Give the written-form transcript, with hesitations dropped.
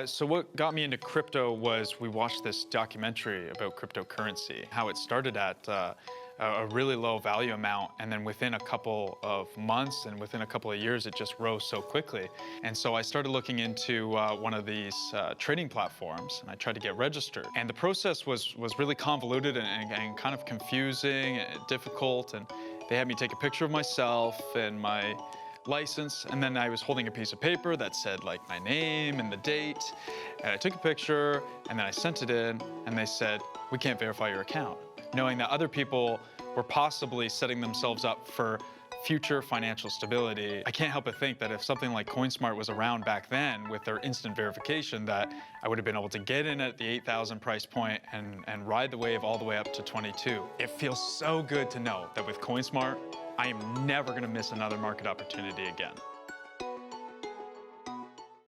So what got me into crypto was we watched this documentary about cryptocurrency, how it started at a really low value amount, and then within a couple of months and within a couple of years, it just rose so quickly. And so I started looking into one of these trading platforms, and I tried to get registered. And the process was really convoluted and kind of confusing and difficult. And they had me take a picture of myself and my license, and then I was holding a piece of paper that said like my name and the date, and I took a picture and then I sent it in, and they said, we can't verify your account, knowing that other people were possibly setting themselves up for future financial stability. I can't help but think that if something like Coinsmart was around back then with their instant verification, that I would have been able to get in at the 8,000 price point and ride the wave all the way up to 22. It feels so good to know that with Coinsmart, I am never going to miss another market opportunity again.